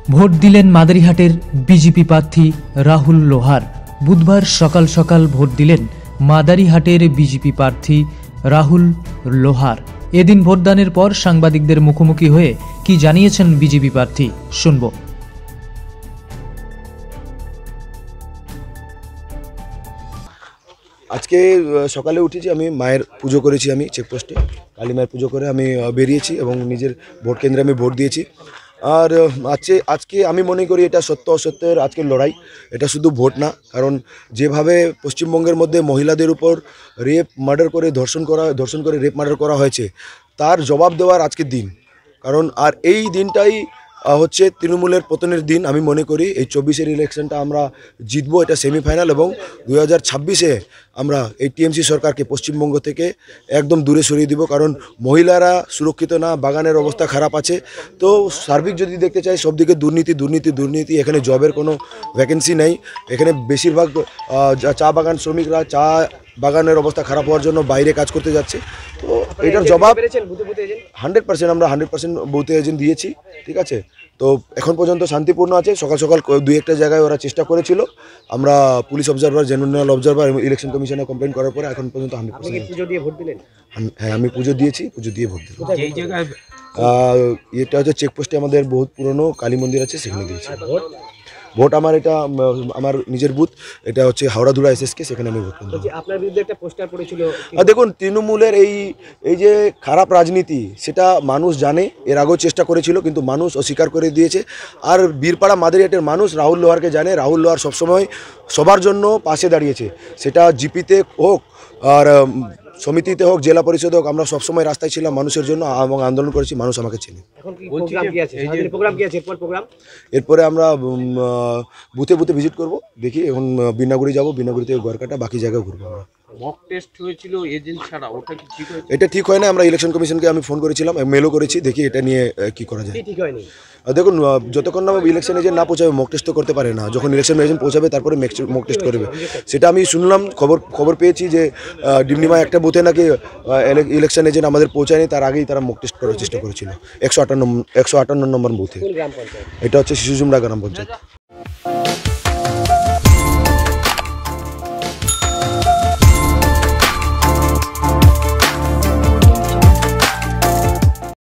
Vote দিলেন মাদারিহাটের BJP প্রার্থী রাহুল লোহার। বুধবার সকাল সকাল ভোট দিলেন মাদারিহাটের বিজেপি প্রার্থী রাহুল লোহার। এদিন ভোটদানের পর সাংবাদিকদের মুখোমুখি হয়ে কি জানিয়েছেন বিজেপি প্রার্থী, শুনব। আজকে সকালে উঠেছি, আমি মায়ের পুজো করেছি, আমি চেকপোস্টে কালী মায়ের পুজো করে আমি বেরিয়েছি এবং নিজের ভোট কেন্দ্রে আমি ভোট দিয়েছি। আর আজকে আমি মনে করি এটা সত্য অসত্যের আজকের লড়াই, এটা শুধু ভোট না। কারণ যেভাবে পশ্চিমবঙ্গের মধ্যে মহিলাদের উপর রেপ মার্ডার করে ধর্ষণ করে রেপ মার্ডার করা হয়েছে, তার জবাব দেওয়ার আজকের দিন। কারণ আর এই দিনটাই হচ্ছে তৃণমূলের পতনের দিন। আমি মনে করি এই 24-এর ইলেকশনটা আমরা জিতবো, এটা সেমিফাইনাল, এবং 2026-এ আমরা এই টিএমসি সরকারকে পশ্চিমবঙ্গ থেকে একদম দূরে সরিয়ে দিব। কারণ মহিলারা সুরক্ষিত না, বাগানের অবস্থা খারাপ আছে। তো সার্বিক যদি দেখতে চাই, সব দিকে দুর্নীতি দুর্নীতি দুর্নীতি। এখানে জবের কোনো ভ্যাকেন্সি নেই। এখানে বেশিরভাগ চা বাগান শ্রমিকরা চা বাগানের অবস্থা খারাপ হওয়ার জন্য বাইরে কাজ করতে যাচ্ছে। তো এটার জবাব 100% আমরা 100% বুথে এজেন্ট দিয়েছি, ঠিক আছে। তো এখন পর্যন্ত শান্তিপূর্ণ আছে। সকাল সকাল দুই একটা জায়গায় ওরা চেষ্টা করেছিল, আমরা police observer, general observer, election কমিশনে কমপ্লেন করার পরে এখন পর্যন্ত 100%। পুজো দিয়ে ভোট দিলেন? হ্যাঁ, আমি পুজো দিয়েছি, পুজো দিয়ে ভোট দিলাম। এটা হচ্ছে চেকপোস্টে আমাদের বহুত পুরনো কালী মন্দির আছে, সেখানে দিয়েছি ভোট। আমার নিজের বুথ, এটা হচ্ছে হাওড়াধুরা এসএসকে, সেখানে আমি ভোট করলাম। আপনার বিরুদ্ধে একটা পোস্টার পড়েছিল। দেখুন, তৃণমূলের এই যে খারাপ রাজনীতি, সেটা মানুষ জানে। এর আগেও চেষ্টা করেছিল, কিন্তু মানুষ অস্বীকার করে দিয়েছে। আর বীরপাড়া মাদারিহাটের মানুষ রাহুল লোহারকে জানে। রাহুল লোহার সবসময় সবার জন্য পাশে দাঁড়িয়েছে, সেটা জিপিতে হোক আর সমিতিতে হোক, জেলা পরিষদে হোক। আমরা সবসময় রাস্তায় ছিলাম মানুষের জন্য এবং আন্দোলন করেছি, মানুষ আমাকে চেনে। এরপরে আমরা বুথে বুথে ভিজিট করব, দেখি। এখন বিনাগুড়ি যাব, বিনাগুড়ি থেকে গড়কাটা, বাকি জায়গায় ঘুরবো আমরা। মক টেস্ট হয়েছিল এজেন্ট ছাড়া, ওটা কি ঠিক হয়েছে? এটা ঠিক হয় না। আমরা ইলেকশন কমিশনকে আমি ফোন করেছিলাম, মেলও করেছি, দেখি এটা নিয়ে কি করা যায়। ঠিক হয়নি। দেখুন, যতক্ষণ না ইলেকশন এজেন্ট না পৌঁছাবে, মক টেস্ট তো করতে পারে না। যখন ইলেকশন এজেন্ট পৌঁছাবে, তারপরে মক টেস্ট করবে। সেটা আমি শুনলাম, খবর পেয়েছি যে ডিমনিমা একটা বুথে নাকি ইলেকশন এজেন্ট আমাদের পৌঁছায়নি, তার আগেই তারা মক টেস্ট করার চেষ্টা করেছিল 158 নম্বর বুথে। এটা হচ্ছে শিশুজুমরা গ্রাম পঞ্চায়েত।